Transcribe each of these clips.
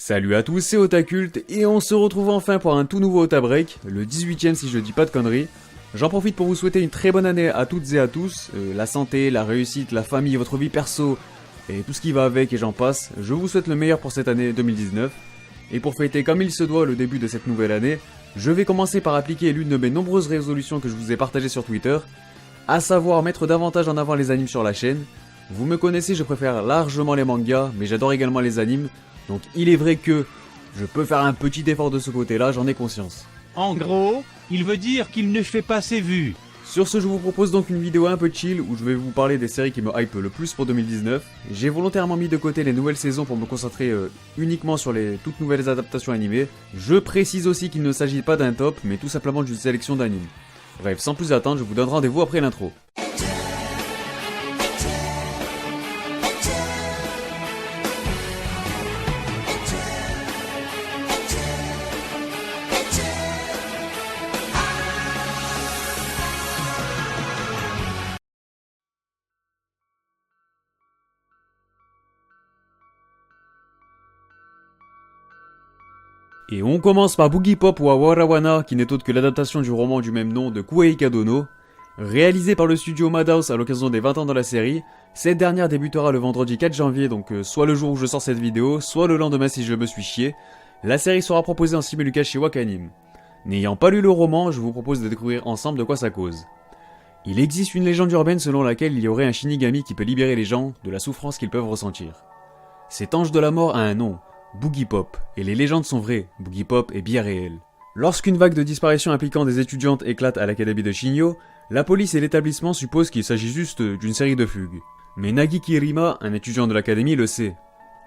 Salut à tous, c'est Otakult et on se retrouve enfin pour un tout nouveau Otabreak, le 18ème si je dis pas de conneries. J'en profite pour vous souhaiter une très bonne année à toutes et à tous, la santé, la réussite, la famille, votre vie perso et tout ce qui va avec et j'en passe. Je vous souhaite le meilleur pour cette année 2019. Et pour fêter comme il se doit le début de cette nouvelle année, je vais commencer par appliquer l'une de mes nombreuses résolutions que je vous ai partagées sur Twitter, à savoir mettre davantage en avant les animes sur la chaîne. Vous me connaissez, je préfère largement les mangas, mais j'adore également les animes. Donc il est vrai que je peux faire un petit effort de ce côté-là, j'en ai conscience. En gros, il veut dire qu'il ne fait pas ses vues. Sur ce, je vous propose donc une vidéo un peu chill où je vais vous parler des séries qui me hype le plus pour 2019. J'ai volontairement mis de côté les nouvelles saisons pour me concentrer uniquement sur les toutes nouvelles adaptations animées. Je précise aussi qu'il ne s'agit pas d'un top, mais tout simplement d'une sélection d'animes. Bref, sans plus attendre, je vous donne rendez-vous après l'intro. Et on commence par Boogie Pop ou Awarawana, qui n'est autre que l'adaptation du roman du même nom de Kuei Kadono. Réalisé par le studio Madhouse à l'occasion des 20 ans de la série, cette dernière débutera le vendredi 4 janvier, donc soit le jour où je sors cette vidéo, soit le lendemain si je me suis chié. La série sera proposée en simulcast chez Wakanim. N'ayant pas lu le roman, je vous propose de découvrir ensemble de quoi ça cause. Il existe une légende urbaine selon laquelle il y aurait un Shinigami qui peut libérer les gens de la souffrance qu'ils peuvent ressentir. Cet ange de la mort a un nom, Boogie Pop, et les légendes sont vraies, Boogie Pop est bien réel. Lorsqu'une vague de disparitions impliquant des étudiantes éclate à l'académie de Shinyo, la police et l'établissement supposent qu'il s'agit juste d'une série de fugues. Mais Nagi Kirima, un étudiant de l'académie, le sait.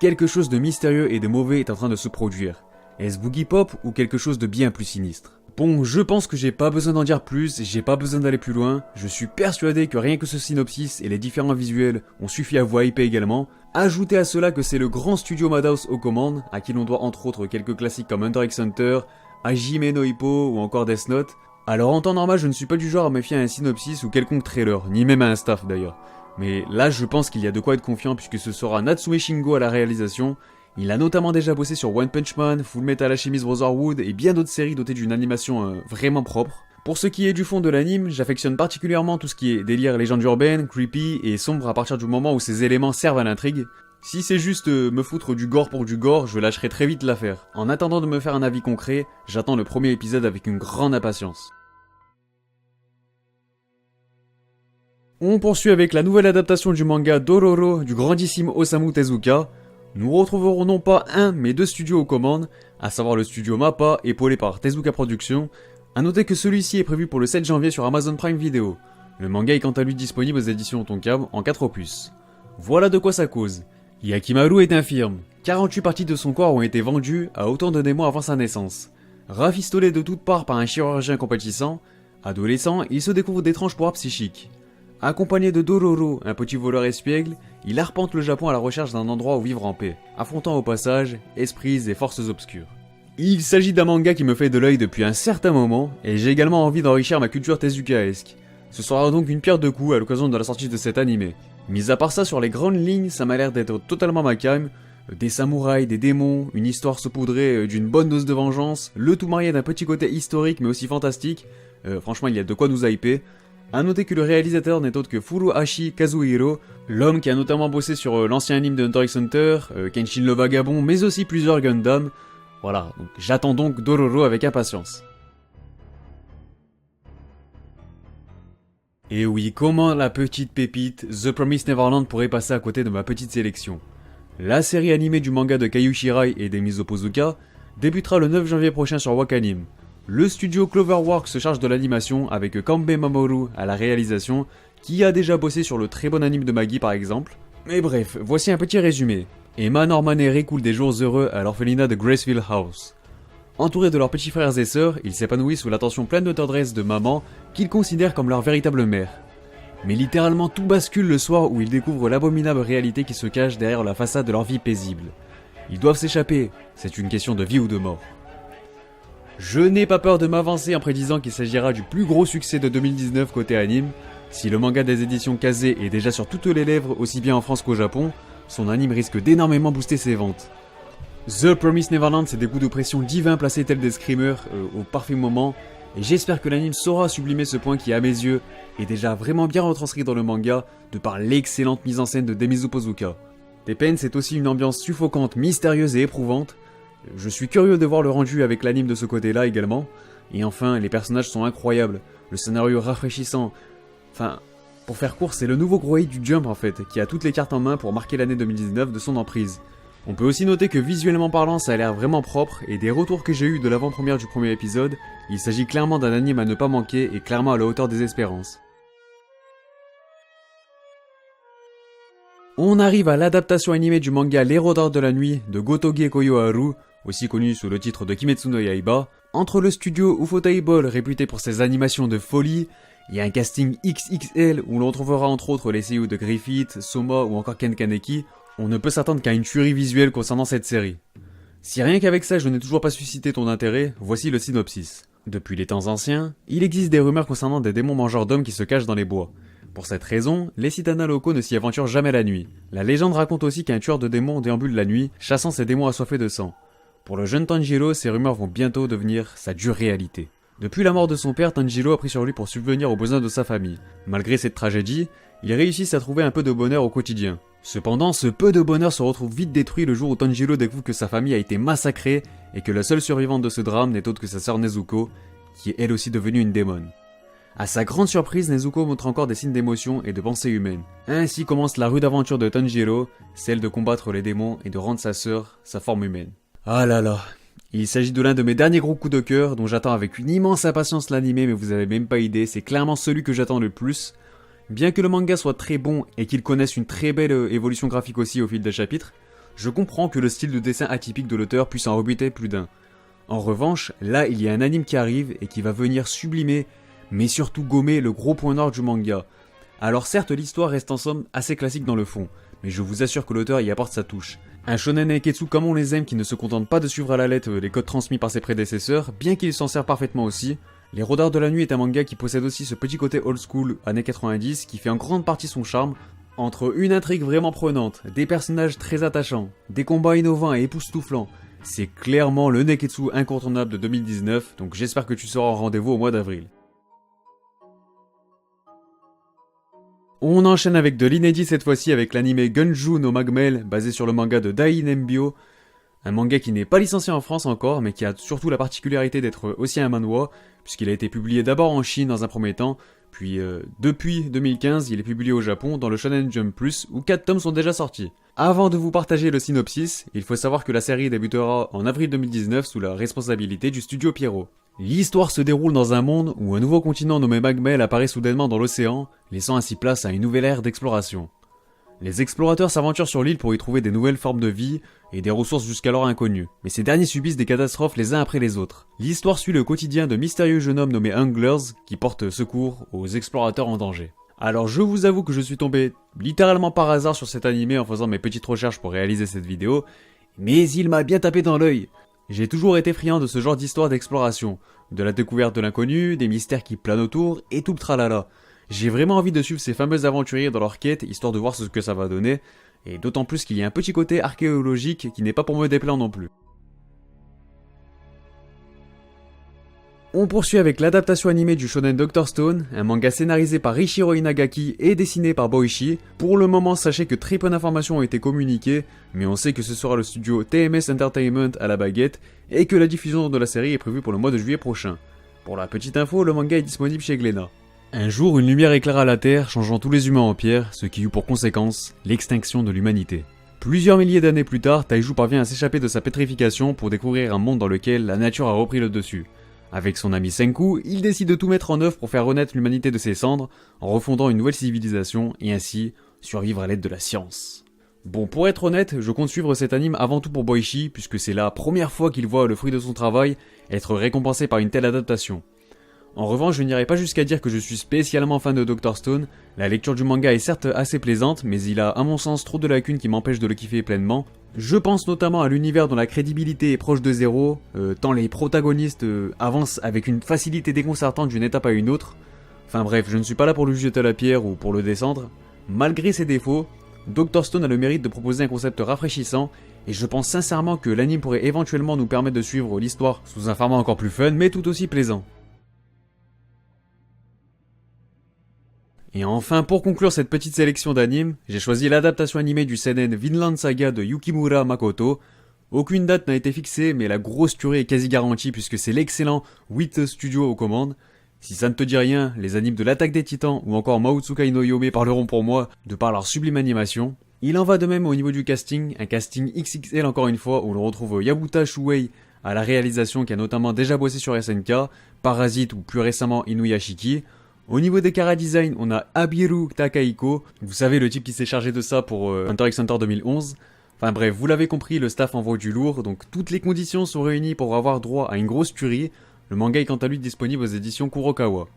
Quelque chose de mystérieux et de mauvais est en train de se produire. Est-ce Boogie Pop ou quelque chose de bien plus sinistre? Bon, je pense que j'ai pas besoin d'en dire plus, j'ai pas besoin d'aller plus loin, je suis persuadé que rien que ce synopsis et les différents visuels ont suffi à vous hyper également. Ajoutez à cela que c'est le grand studio Madhouse aux commandes, à qui l'on doit entre autres quelques classiques comme Hunter x Hunter, Hajime no Ippo ou encore Death Note. Alors en temps normal je ne suis pas du genre à me fier à un synopsis ou quelconque trailer, ni même à un staff d'ailleurs. Mais là je pense qu'il y a de quoi être confiant puisque ce sera Natsume Shingo à la réalisation. Il a notamment déjà bossé sur One Punch Man, Full Metal Alchemist Brotherhood et bien d'autres séries dotées d'une animation vraiment propre. Pour ce qui est du fond de l'anime, j'affectionne particulièrement tout ce qui est délire légende urbaine, creepy et sombre à partir du moment où ces éléments servent à l'intrigue. Si c'est juste me foutre du gore pour du gore, je lâcherai très vite l'affaire. En attendant de me faire un avis concret, j'attends le premier épisode avec une grande impatience. On poursuit avec la nouvelle adaptation du manga Dororo du grandissime Osamu Tezuka. Nous retrouverons non pas un, mais deux studios aux commandes, à savoir le studio MAPPA, épaulé par Tezuka Productions. A noter que celui-ci est prévu pour le 7 janvier sur Amazon Prime Video. Le manga est quant à lui disponible aux éditions Tonkam en 4 opus. Voilà de quoi ça cause. Yakimaru est infirme. 48 parties de son corps ont été vendues à autant de mois avant sa naissance. Rafistolé de toutes parts par un chirurgien compatissant, adolescent, il se découvre d'étranges pouvoirs psychiques. Accompagné de Dororo, un petit voleur espiègle, il arpente le Japon à la recherche d'un endroit où vivre en paix, affrontant au passage esprits et forces obscures. Il s'agit d'un manga qui me fait de l'œil depuis un certain moment, et j'ai également envie d'enrichir ma culture tezukaesque. Ce sera donc une pierre deux coups à l'occasion de la sortie de cet animé. Mis à part ça, sur les grandes lignes, ça m'a l'air d'être totalement ma came. Des samouraïs, des démons, une histoire saupoudrée d'une bonne dose de vengeance, le tout marié d'un petit côté historique mais aussi fantastique. Franchement, il y a de quoi nous hyper. A noter que le réalisateur n'est autre que Furuhashi Kazuhiro, l'homme qui a notamment bossé sur l'ancien anime de Hunter x Hunter, Kenshin le Vagabond, mais aussi plusieurs Gundam. Voilà, donc j'attends donc Dororo avec impatience. Et oui, comment la petite pépite The Promised Neverland pourrait passer à côté de ma petite sélection? La série animée du manga de Kaiu Shirai et d'Emizo Pozuka débutera le 9 janvier prochain sur Wakanim. Le studio Cloverworks se charge de l'animation avec Kanbe Mamoru à la réalisation, qui a déjà bossé sur le très bon anime de Maggie par exemple. Mais bref, voici un petit résumé. Emma, Norman et Ray coulent des jours heureux à l'orphelinat de Graceville House. Entourés de leurs petits frères et sœurs, ils s'épanouissent sous l'attention pleine de tendresse de maman, qu'ils considèrent comme leur véritable mère. Mais littéralement tout bascule le soir où ils découvrent l'abominable réalité qui se cache derrière la façade de leur vie paisible. Ils doivent s'échapper, c'est une question de vie ou de mort. Je n'ai pas peur de m'avancer en prédisant qu'il s'agira du plus gros succès de 2019 côté anime. Si le manga des éditions Kazé est déjà sur toutes les lèvres aussi bien en France qu'au Japon, son anime risque d'énormément booster ses ventes. The Promised Neverland, c'est des coups de pression divins placés tels des screamers au parfait moment, et j'espère que l'anime saura sublimer ce point qui, à mes yeux, est déjà vraiment bien retranscrit dans le manga de par l'excellente mise en scène de Demizu Pozuka. Teppen, c'est aussi une ambiance suffocante, mystérieuse et éprouvante. Je suis curieux de voir le rendu avec l'anime de ce côté-là également. Et enfin, les personnages sont incroyables, le scénario rafraîchissant. Enfin, pour faire court, c'est le nouveau gros hit du Jump en fait, qui a toutes les cartes en main pour marquer l'année 2019 de son emprise. On peut aussi noter que visuellement parlant, ça a l'air vraiment propre, et des retours que j'ai eu de l'avant-première du premier épisode, il s'agit clairement d'un anime à ne pas manquer et clairement à la hauteur des espérances. On arrive à l'adaptation animée du manga Les Rôdeurs de la Nuit de Gotoge Koyoharu, aussi connu sous le titre de Kimetsu no Yaiba. Entre le studio Ufotable, réputé pour ses animations de folie, et un casting XXL où l'on trouvera entre autres les seiyuu de Griffith, Soma ou encore Ken Kaneki, on ne peut s'attendre qu'à une tuerie visuelle concernant cette série. Si rien qu'avec ça je n'ai toujours pas suscité ton intérêt, voici le synopsis. Depuis les temps anciens, il existe des rumeurs concernant des démons mangeurs d'hommes qui se cachent dans les bois. Pour cette raison, les citadins locaux ne s'y aventurent jamais la nuit. La légende raconte aussi qu'un tueur de démons déambule la nuit, chassant ces démons assoiffés de sang. Pour le jeune Tanjiro, ces rumeurs vont bientôt devenir sa dure réalité. Depuis la mort de son père, Tanjiro a pris sur lui pour subvenir aux besoins de sa famille. Malgré cette tragédie, ils réussissent à trouver un peu de bonheur au quotidien. Cependant, ce peu de bonheur se retrouve vite détruit le jour où Tanjiro découvre que sa famille a été massacrée et que la seule survivante de ce drame n'est autre que sa sœur Nezuko, qui est elle aussi devenue une démone. À sa grande surprise, Nezuko montre encore des signes d'émotion et de pensée humaine. Ainsi commence la rude aventure de Tanjiro, celle de combattre les démons et de rendre sa sœur sa forme humaine. Ah là là, il s'agit de l'un de mes derniers gros coups de cœur dont j'attends avec une immense impatience l'animé, mais vous avez même pas idée, c'est clairement celui que j'attends le plus. Bien que le manga soit très bon et qu'il connaisse une très belle évolution graphique aussi au fil des chapitres, je comprends que le style de dessin atypique de l'auteur puisse en rebuter plus d'un. En revanche, là il y a un anime qui arrive et qui va venir sublimer, mais surtout gommer le gros point noir du manga. Alors certes l'histoire reste en somme assez classique dans le fond, mais je vous assure que l'auteur y apporte sa touche. Un shonen neketsu comme on les aime qui ne se contente pas de suivre à la lettre les codes transmis par ses prédécesseurs, bien qu'il s'en sert parfaitement aussi. Les Rôdeurs de la Nuit est un manga qui possède aussi ce petit côté old school, années 90, qui fait en grande partie son charme, entre une intrigue vraiment prenante, des personnages très attachants, des combats innovants et époustouflants. C'est clairement le neketsu incontournable de 2019, donc j'espère que tu seras au rendez-vous au mois d'avril. On enchaîne avec de l'inédit cette fois-ci avec l'anime Gunju no Magmel, basé sur le manga de Dai Nembyo, un manga qui n'est pas licencié en France encore, mais qui a surtout la particularité d'être aussi un manhwa, puisqu'il a été publié d'abord en Chine dans un premier temps, puis depuis 2015, il est publié au Japon dans le Shonen Jump Plus, où 4 tomes sont déjà sortis. Avant de vous partager le synopsis, il faut savoir que la série débutera en avril 2019 sous la responsabilité du studio Pierrot. L'histoire se déroule dans un monde où un nouveau continent nommé Magmel apparaît soudainement dans l'océan, laissant ainsi place à une nouvelle ère d'exploration. Les explorateurs s'aventurent sur l'île pour y trouver des nouvelles formes de vie et des ressources jusqu'alors inconnues, mais ces derniers subissent des catastrophes les uns après les autres. L'histoire suit le quotidien de mystérieux jeunes hommes nommés Anglers qui portent secours aux explorateurs en danger. Alors je vous avoue que je suis tombé littéralement par hasard sur cet animé en faisant mes petites recherches pour réaliser cette vidéo, mais il m'a bien tapé dans l'œil. J'ai toujours été friand de ce genre d'histoire d'exploration, de la découverte de l'inconnu, des mystères qui planent autour et tout le tralala. J'ai vraiment envie de suivre ces fameux aventuriers dans leur quête, histoire de voir ce que ça va donner, et d'autant plus qu'il y a un petit côté archéologique qui n'est pas pour me déplaire non plus. On poursuit avec l'adaptation animée du shonen Dr Stone, un manga scénarisé par Ichiro Inagaki et dessiné par Boichi. Pour le moment, sachez que très peu d'informations ont été communiquées, mais on sait que ce sera le studio TMS Entertainment à la baguette, et que la diffusion de la série est prévue pour le mois de juillet prochain. Pour la petite info, le manga est disponible chez Glénat. Un jour, une lumière éclaira la Terre, changeant tous les humains en pierre, ce qui eut pour conséquence l'extinction de l'humanité. Plusieurs milliers d'années plus tard, Taiju parvient à s'échapper de sa pétrification pour découvrir un monde dans lequel la nature a repris le dessus. Avec son ami Senku, il décide de tout mettre en œuvre pour faire renaître l'humanité de ses cendres, en refondant une nouvelle civilisation et ainsi survivre à l'aide de la science. Bon, pour être honnête, je compte suivre cet anime avant tout pour Boichi, puisque c'est la première fois qu'il voit le fruit de son travail être récompensé par une telle adaptation. En revanche, je n'irai pas jusqu'à dire que je suis spécialement fan de Dr Stone. La lecture du manga est certes assez plaisante, mais il a à mon sens trop de lacunes qui m'empêchent de le kiffer pleinement. Je pense notamment à l'univers dont la crédibilité est proche de zéro, tant les protagonistes avancent avec une facilité déconcertante d'une étape à une autre. Enfin bref, je ne suis pas là pour lui jeter la pierre ou pour le descendre. Malgré ses défauts, Dr Stone a le mérite de proposer un concept rafraîchissant et je pense sincèrement que l'anime pourrait éventuellement nous permettre de suivre l'histoire sous un format encore plus fun, mais tout aussi plaisant. Et enfin, pour conclure cette petite sélection d'animes, j'ai choisi l'adaptation animée du seinen Vinland Saga de Yukimura Makoto. Aucune date n'a été fixée, mais la grosse tuerie est quasi garantie puisque c'est l'excellent Wit Studio aux commandes. Si ça ne te dit rien, les animes de l'Attaque des Titans ou encore Maotsukai no Yome parleront pour moi de par leur sublime animation. Il en va de même au niveau du casting, un casting XXL encore une fois où l'on retrouve Yabuta Shuei à la réalisation qui a notamment déjà bossé sur SNK, Parasite ou plus récemment Inuyashiki. Au niveau des chara-design, on a Abiru Takahiko, vous savez le type qui s'est chargé de ça pour Hunter x Hunter 2011. Enfin bref, vous l'avez compris, le staff envoie du lourd, donc toutes les conditions sont réunies pour avoir droit à une grosse tuerie. Le manga est quant à lui disponible aux éditions Kurokawa.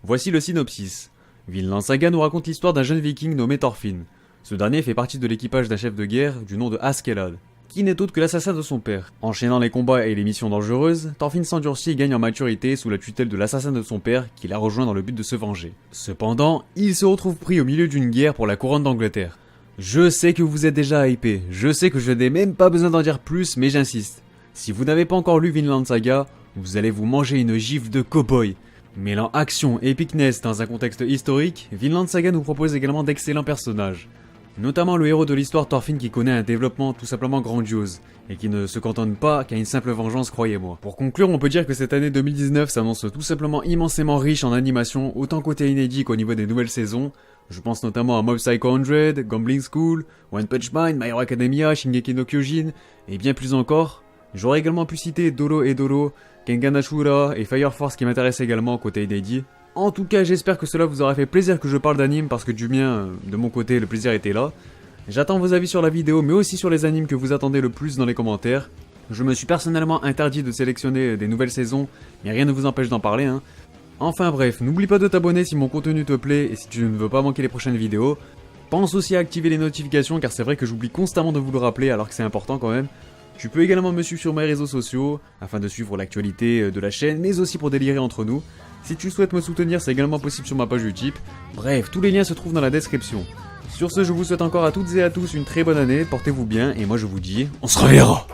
Voici le synopsis. Vinland Saga nous raconte l'histoire d'un jeune viking nommé Thorfinn. Ce dernier fait partie de l'équipage d'un chef de guerre du nom de Askeladd, qui n'est autre que l'assassin de son père. Enchaînant les combats et les missions dangereuses, Thorfinn s'endurcit et gagne en maturité sous la tutelle de l'assassin de son père qui l'a rejoint dans le but de se venger. Cependant, il se retrouve pris au milieu d'une guerre pour la couronne d'Angleterre. Je sais que vous êtes déjà hypé, je sais que je n'ai même pas besoin d'en dire plus, mais j'insiste. Si vous n'avez pas encore lu Vinland Saga, vous allez vous manger une gifle de cow-boy. Mêlant action et epicness dans un contexte historique, Vinland Saga nous propose également d'excellents personnages. Notamment le héros de l'histoire Thorfinn qui connaît un développement tout simplement grandiose, et qui ne se cantonne pas qu'à une simple vengeance, croyez-moi. Pour conclure, on peut dire que cette année 2019 s'annonce tout simplement immensément riche en animation, autant côté inédit qu'au niveau des nouvelles saisons. Je pense notamment à Mob Psycho 100, Gambling School, One Punch Man, My Hero Academia, Shingeki no Kyojin, et bien plus encore. J'aurais également pu citer Doro et Doro, Kengan Ashura et Fire Force qui m'intéressent également côté inédit. En tout cas, j'espère que cela vous aura fait plaisir que je parle d'anime parce que du mien, de mon côté, le plaisir était là. J'attends vos avis sur la vidéo, mais aussi sur les animes que vous attendez le plus dans les commentaires. Je me suis personnellement interdit de sélectionner des nouvelles saisons, mais rien ne vous empêche d'en parler, hein. Enfin bref, n'oublie pas de t'abonner si mon contenu te plaît et si tu ne veux pas manquer les prochaines vidéos. Pense aussi à activer les notifications car c'est vrai que j'oublie constamment de vous le rappeler alors que c'est important quand même. Tu peux également me suivre sur mes réseaux sociaux afin de suivre l'actualité de la chaîne, mais aussi pour délirer entre nous. Si tu souhaites me soutenir, c'est également possible sur ma page Utip. Bref, tous les liens se trouvent dans la description. Sur ce, je vous souhaite encore à toutes et à tous une très bonne année, portez-vous bien, et moi je vous dis, on se reverra!